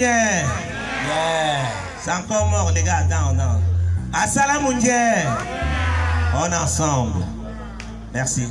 Yeah. C'est encore mort, les gars. Non, non. Assalamu alaikum. On est ensemble. Merci.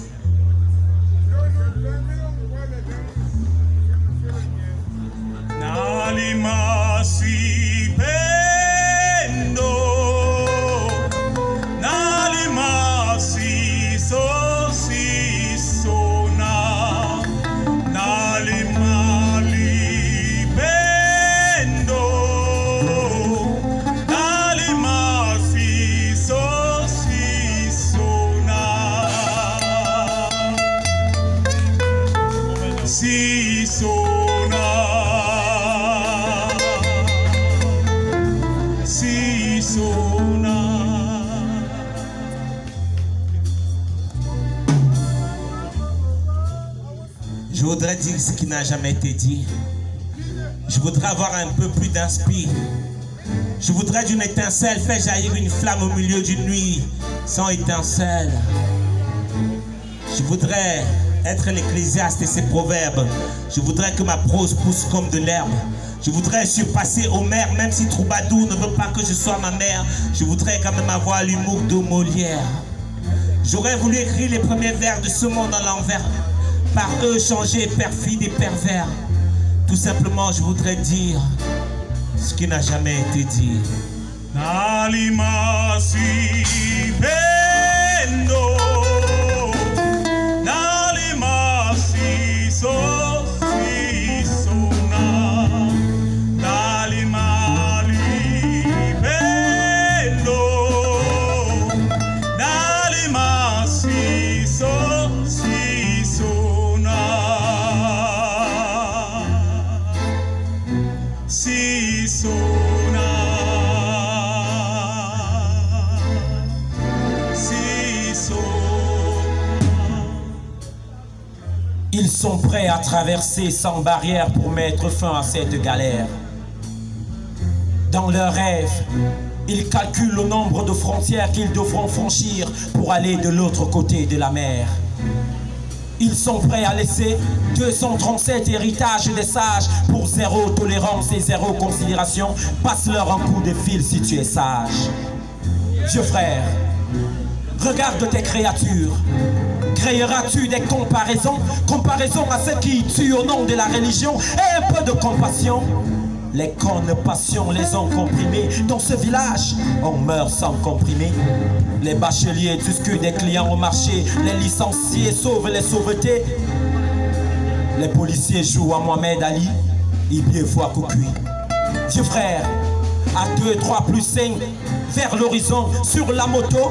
Je voudrais dire ce qui n'a jamais été dit. Je voudrais avoir un peu plus d'inspiration. Je voudrais d'une étincelle faire jaillir une flamme au milieu d'une nuit sans étincelle. Je voudrais être l'Ecclésiaste et ses proverbes. Je voudrais que ma prose pousse comme de l'herbe. Je voudrais surpasser Homère, même si Troubadour ne veut pas que je sois ma mère. Je voudrais quand même avoir l'humour de Molière. J'aurais voulu écrire les premiers vers de ce monde à l'envers. Par eux changer perfide et pervers. Tout simplement je voudrais dire ce qui n'a jamais été dit. Ils sont prêts à traverser sans barrière pour mettre fin à cette galère. Dans leurs rêves, ils calculent le nombre de frontières qu'ils devront franchir pour aller de l'autre côté de la mer. Ils sont prêts à laisser 237 héritages des sages pour zéro tolérance et zéro considération. Passe-leur un coup de fil si tu es sage. Vieux frère, regarde tes créatures. Créeras-tu des comparaisons? Comparaisons à ceux qui tuent au nom de la religion et un peu de compassion. Les connes passions les ont comprimés. Dans ce village, on meurt sans comprimer. Les bacheliers discutent des clients au marché. Les licenciés sauvent les sauvetés. Les policiers jouent à Mohamed Ali. Ibier fois Koukoui. Vieux frère, à 2, 3 plus 5, vers l'horizon, sur la moto,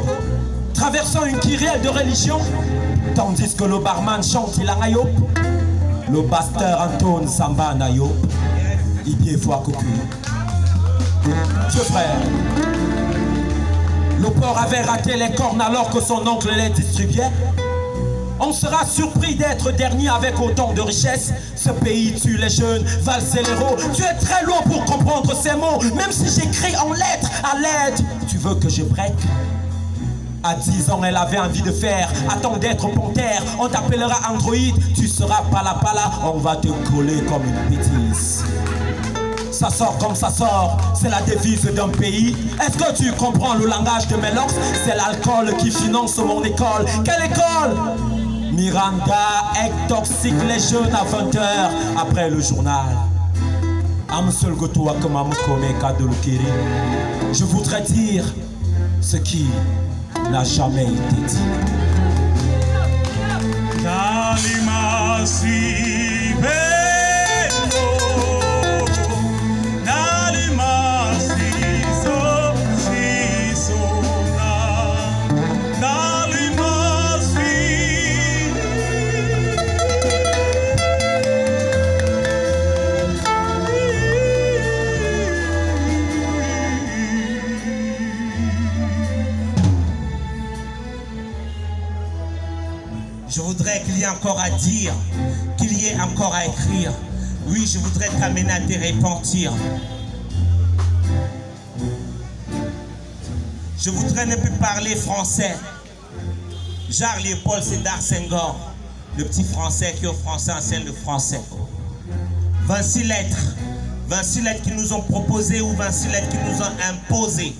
traversant une kyrielle de religion. Tandis que le barman chante il a Ayop, le pasteur Anton Samba Nayop, Ibier fois Koukoui. Vieux frère, le porc avait raté les cornes alors que son oncle les distribuait. On sera surpris d'être dernier avec autant de richesses. Ce pays tue les jeunes, valse les héros. Tu es très loin pour comprendre ces mots, même si j'écris en lettres à l'aide. Tu veux que je break? À 10 ans, elle avait envie de faire. Attends d'être panthère, on t'appellera androïde. Tu seras pala pala, on va te coller comme une bêtise. Ça sort comme ça sort, c'est la devise d'un pays. Est-ce que tu comprends le langage de Mélox? C'est l'alcool qui finance mon école. Quelle école? Miranda toxique les jeunes à 20 h après le journal. Je voudrais dire ce qui n'a jamais été dit. Je voudrais qu'il y ait encore à dire, qu'il y ait encore à écrire. Oui, je voudrais t'amener à te repentir. Je voudrais ne plus parler français. Genre Léopold Sédar Senghor, le petit français qui au français enseigne le français. 26 lettres, 26 lettres qui nous ont proposées ou 26 lettres qui nous ont imposées.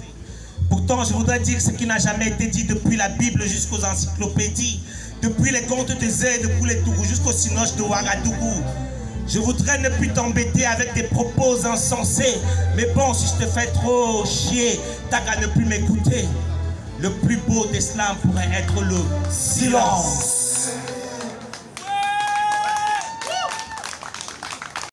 Pourtant, je voudrais dire ce qui n'a jamais été dit depuis la Bible jusqu'aux encyclopédies, depuis les contes de Zé, depuis les Tourou, jusqu'aux Sinoches de Ouagadougou. Je voudrais ne plus t'embêter avec des propos insensés. Mais bon, si je te fais trop chier, t'as qu'à ne plus m'écouter. Le plus beau des slams pourrait être le silence.